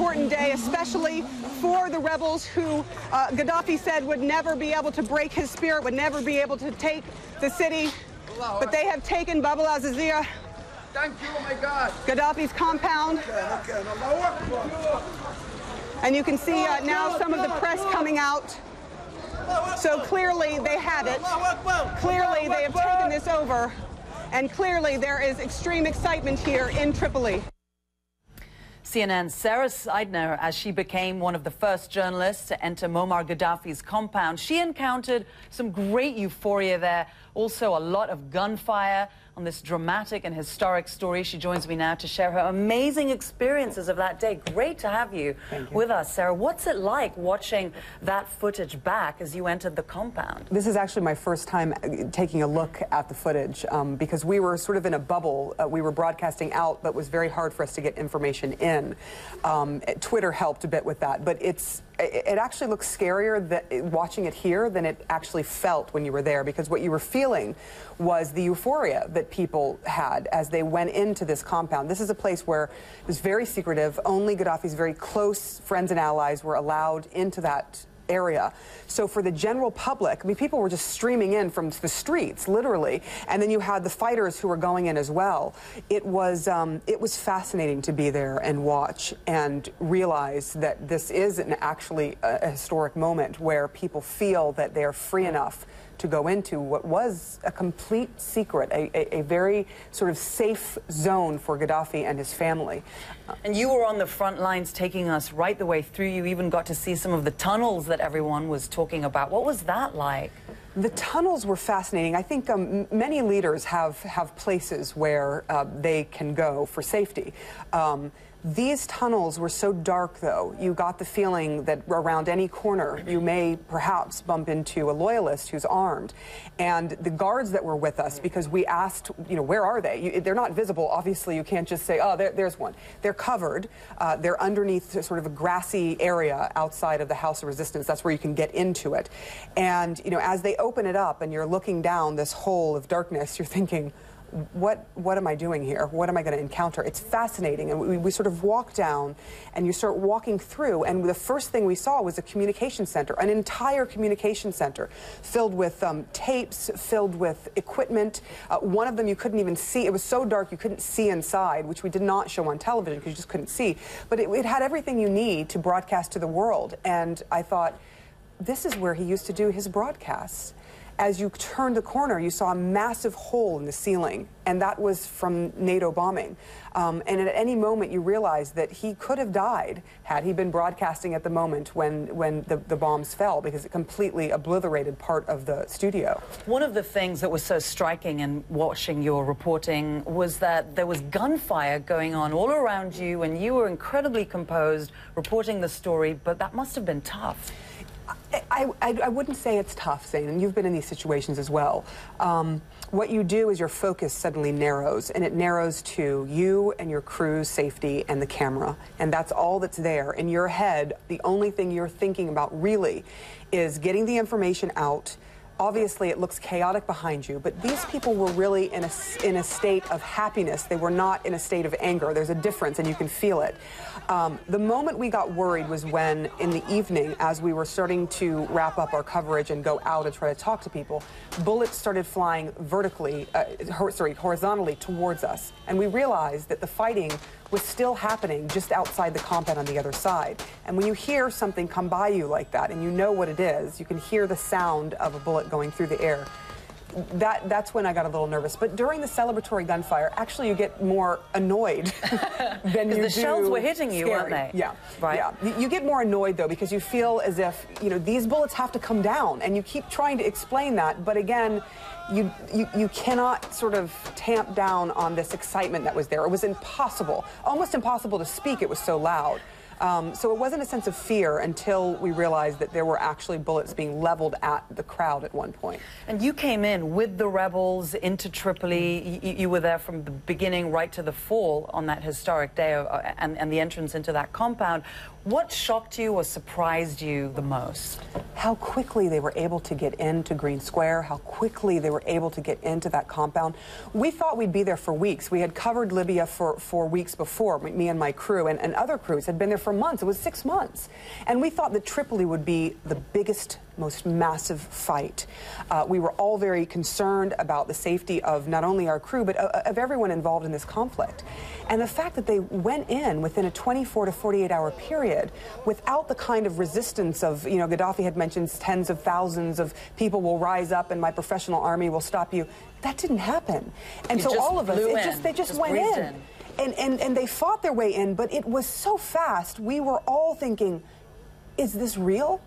important day, especially for the rebels who Gaddafi said would never be able to break his spirit, would never be able to take the city. But they have taken Bab al-Azizia, thank you, oh my God, Gaddafi's compound. And you can see now some of the press coming out. So clearly they have it. Clearly they have taken this over. And clearly there is extreme excitement here in Tripoli. CNN's Sara Sidner, as she became one of the first journalists to enter Muammar Gaddafi's compound, she encountered some great euphoria there. Also a lot of gunfire on this dramatic and historic story. She joins me now to share her amazing experiences of that day. Great to have you with us, Sara. What's it like watching that footage back as you entered the compound? This is actually my first time taking a look at the footage because we were sort of in a bubble. We were broadcasting out, but it was very hard for us to get information in. Twitter helped a bit with that, but it actually looks scarier watching it here than it actually felt when you were there, because what you were feeling was the euphoria that people had as they went into this compound. This is a place where it was very secretive. Only Gaddafi's very close friends and allies were allowed into that area. So for the general public, I mean, people were just streaming in from the streets, literally, and then you had the fighters who were going in as well. It was fascinating to be there and watch and realize that this is actually a historic moment where people feel that they are free enough to go into what was a complete secret, a very sort of safe zone for Gaddafi and his family. And you were on the front lines taking us right the way through. You even got to see some of the tunnels that everyone was talking about. What was that like? The tunnels were fascinating. I think many leaders have places where they can go for safety. These tunnels were so dark, though, you got the feeling that around any corner you may perhaps bump into a loyalist who's armed. And the guards that were with us, because we asked, you know, where are they? They're not visible. Obviously, you can't just say, oh, there's one. They're covered. They're underneath sort of a grassy area outside of the House of Resistance. That's where you can get into it. And, you know, as they open it up and you're looking down this hole of darkness, you're thinking, what am I doing here? What am I going to encounter? It's fascinating. And we sort of walk down and you start walking through, and the first thing we saw was a communication center, an entire communication center filled with tapes, filled with equipment. One of them you couldn't even see. It was so dark you couldn't see inside, which we did not show on television because you just couldn't see. But it had everything you need to broadcast to the world. And I thought, this is where he used to do his broadcasts. As you turned the corner, you saw a massive hole in the ceiling, and that was from NATO bombing. And at any moment, you realized that he could have died had he been broadcasting at the moment when the bombs fell, because it completely obliterated part of the studio. One of the things that was so striking in watching your reporting was that there was gunfire going on all around you, and you were incredibly composed reporting the story, but that must have been tough. I wouldn't say it's tough, Zane, and you've been in these situations as well. What you do is your focus suddenly narrows, and it narrows to you and your crew's safety and the camera, and that's all that's there. In your head, the only thing you're thinking about really is getting the information out. Obviously, it looks chaotic behind you, but these people were really in a state of happiness. They were not in a state of anger. There's a difference, and you can feel it. The moment we got worried was when, in the evening, as we were starting to wrap up our coverage and go out and try to talk to people, bullets started flying horizontally towards us. And we realized that the fighting was still happening just outside the compound on the other side. And when you hear something come by you like that, and you know what it is, you can hear the sound of a bullet going through the air. That's when I got a little nervous. But during the celebratory gunfire, actually you get more annoyed than you do. The shells were hitting you, weren't they? Yeah, right. Yeah. You get more annoyed though, because you feel as if, you know, these bullets have to come down, and you keep trying to explain that, but again, you cannot sort of tamp down on this excitement that was there. It was impossible, almost impossible to speak. It was so loud. So it wasn't a sense of fear until we realized that there were actually bullets being leveled at the crowd at one point. And you came in with the rebels into Tripoli. You were there from the beginning right to the fall on that historic day and the entrance into that compound. What shocked you or surprised you the most? How quickly they were able to get into Green Square, how quickly they were able to get into that compound. We thought we'd be there for weeks. We had covered Libya for weeks before, me and my crew, and other crews had been there for for months. It was 6 months. And we thought that Tripoli would be the biggest, most massive fight. We were all very concerned about the safety of not only our crew, but of everyone involved in this conflict. And the fact that they went in within a 24 to 48-hour period without the kind of resistance of, you know, Gaddafi had mentioned tens of thousands of people will rise up and my professional army will stop you. That didn't happen. And so all of us, they just went in. And they fought their way in, but it was so fast. We were all thinking, is this real?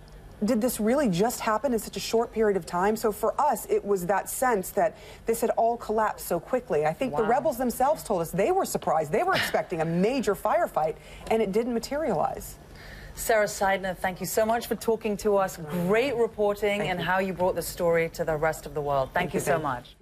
Did this really just happen in such a short period of time? So for us, it was that sense that this had all collapsed so quickly. I think the rebels themselves told us they were surprised. They were expecting a major firefight, and it didn't materialize. Sara Sidner, thank you so much for talking to us. Great reporting and how you brought the story to the rest of the world. Thank you so much.